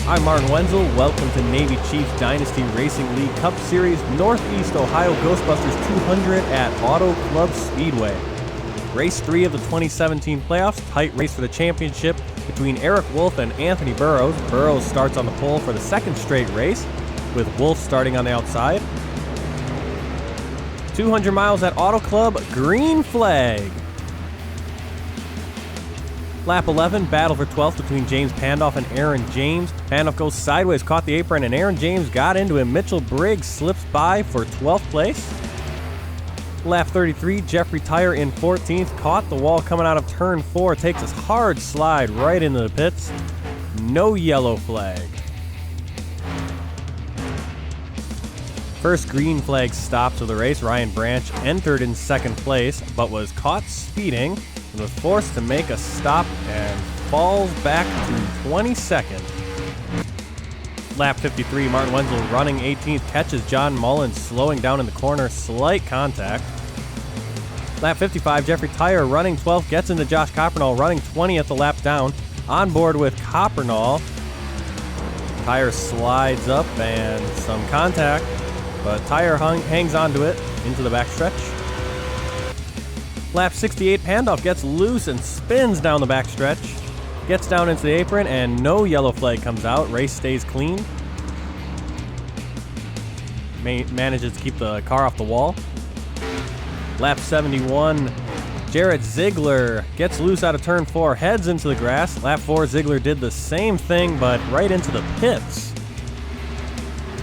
I'm Martin Wenzel. Welcome to Navy Chiefs Dynasty Racing League Cup Series Northeast Ohio Ghostbusters 200 at Auto Club Speedway. Race 3 of the 2017 playoffs, tight race for the championship between Eric Wolf and Anthony Burrows. Burrows starts on the pole for the second straight race, with Wolf starting on the outside. 200 miles at Auto Club, green flag. Lap 11, battle for 12th between James Pandoff and Aaron James. Pandoff goes sideways, caught the apron, and Aaron James got into him. Mitchell Briggs slips by for 12th place. Lap 33, Jeffrey Tyer in 14th, caught the wall coming out of turn 4, takes a hard slide right into the pits. No yellow flag. First green flag stops of the race. Ryan Branch entered in second place, but was caught speeding and was forced to make a stop and falls back to 22nd. Lap 53, Martin Wenzel running 18th, catches John Mullins slowing down in the corner, slight contact. Lap 55, Jeffrey Tyer running 12th, gets into Josh Coppernall running 20th a lap down. On board with Coppernall. Tyer slides up and some contact, but Tyer hangs onto it into the backstretch. Lap 68, Pandoff gets loose and spins down the backstretch. Gets down into the apron and no yellow flag comes out. Race stays clean. Manages to keep the car off the wall. Lap 71, Jarrett Ziegler gets loose out of turn 4, heads into the grass. Lap 4, Ziegler did the same thing, but right into the pits.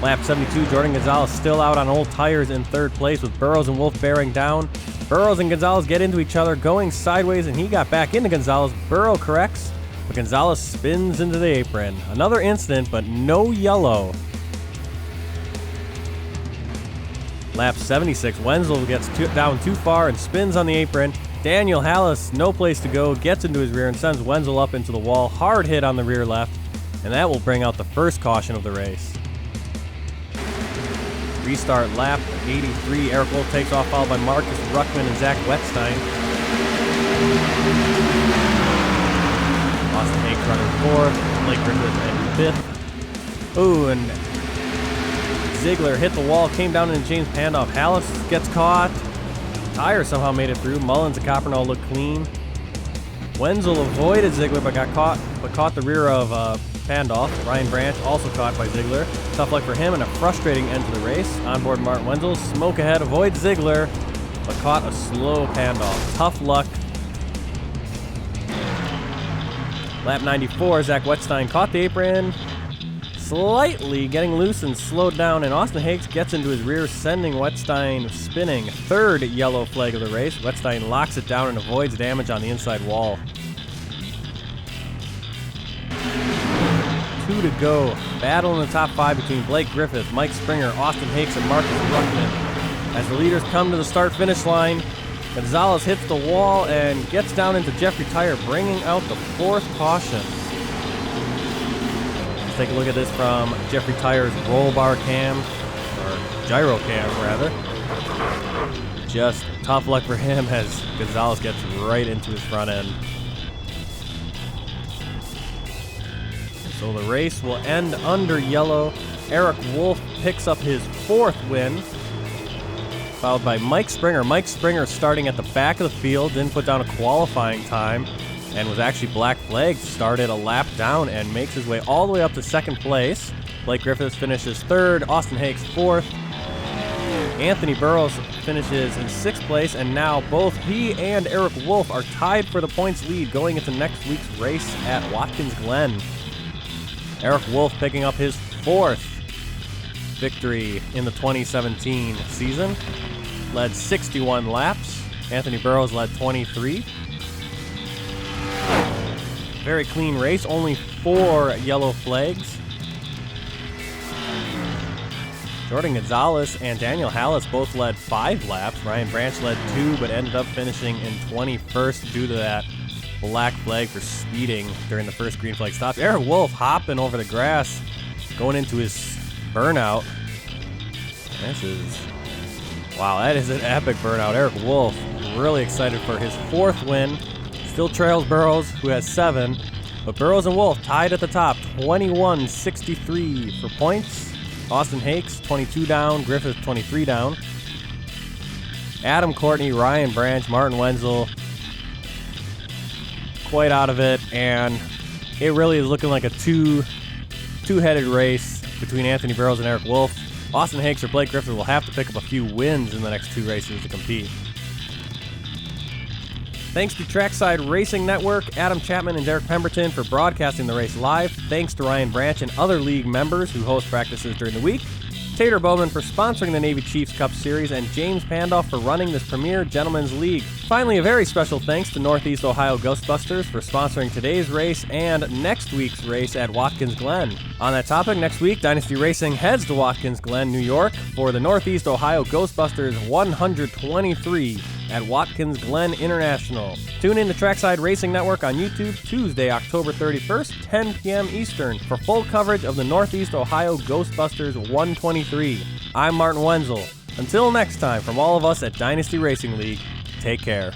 Lap 72, Jordan Gonzalez still out on old tires in third place with Burrows and Wolf bearing down. Burrows and Gonzalez get into each other, going sideways, and he got back into Gonzalez. Burrow corrects, but Gonzalez spins into the apron. Another incident, but no yellow. Lap 76, Wenzel gets down too far and spins on the apron. Daniel Hallis, no place to go, gets into his rear and sends Wenzel up into the wall. Hard hit on the rear left, and that will bring out the first caution of the race. Restart lap 83, Eric Wolf takes off, followed by Marcus Ruckman and Zach Wetstein. Austin Hakes running 4th, Blake Griffith in 5th. Ooh, and Ziegler hit the wall, came down into James Pandoff. Hallis gets caught. Tyer somehow made it through. Mullins and Coppernall look clean. Wenzel avoided Ziegler but caught the rear of Pandoff. Ryan Branch also caught by Ziegler. Tough luck for him and a frustrating end to the race. Onboard Martin Wenzel, smoke ahead, avoids Ziegler, but caught a slow Pandoff. Tough luck. Lap 94, Zach Wetstein caught the apron, slightly getting loose and slowed down, and Austin Hakes gets into his rear, sending Wetstein spinning. Third yellow flag of the race. Wetstein locks it down and avoids damage on the inside wall. 2 to go. Battle in the top 5 between Blake Griffith, Mike Springer, Austin Hakes, and Marcus Ruckman. As the leaders come to the start-finish line, Gonzalez hits the wall and gets down into Jeffrey Tyer, bringing out the 4th caution. Let's take a look at this from Jeffrey Tyer's roll bar cam, or gyro cam rather. Just tough luck for him as Gonzalez gets right into his front end. So the race will end under yellow. Eric Wolf picks up his 4th win, followed by Mike Springer. Mike Springer starting at the back of the field, didn't put down a qualifying time, and was actually black flagged, started a lap down and makes his way all the way up to second place. Blake Griffiths finishes 3rd, Austin Hakes 4th. Anthony Burrows finishes in 6th place, and now both he and Eric Wolf are tied for the points lead going into next week's race at Watkins Glen. Eric Wolf picking up his 4th victory in the 2017 season. Led 61 laps. Anthony Burrows led 23. Very clean race, only 4 yellow flags. Jordan Gonzalez and Daniel Hallis both led 5 laps. Ryan Branch led 2, but ended up finishing in 21st due to that black flag for speeding during the first green flag stop. Eric Wolf hopping over the grass, going into his burnout. Wow, that is an epic burnout. Eric Wolf really excited for his 4th win. Still trails Burrows, who has 7. But Burrows and Wolf tied at the top, 21-63 for points. Austin Hakes, 22 down. Griffith, 23 down. Adam Courtney, Ryan Branch, Martin Wenzel, quite out of it, and it really is looking like a two-headed race between Anthony Burrows and Eric Wolf. Austin Hakes or Blake Griffith will have to pick up a few wins in the next 2 races to compete. Thanks to Trackside Racing Network, Adam Chapman and Derek Pemberton for broadcasting the race live. Thanks to Ryan Branch and other league members who host practices during the week. Tater Bowman for sponsoring the Navy Chiefs Cup Series, and James Pandolf for running this premier gentlemen's league. Finally, a very special thanks to Northeast Ohio Ghostbusters for sponsoring today's race and next week's race at Watkins Glen. On that topic, next week, Dynasty Racing heads to Watkins Glen, New York for the Northeast Ohio Ghostbusters 123 at Watkins Glen International. Tune in to Trackside Racing Network on YouTube Tuesday, October 31st, 10 p.m. Eastern for full coverage of the Northeast Ohio Ghostbusters 123. I'm Martin Wenzel. Until next time, from all of us at Dynasty Racing League, take care.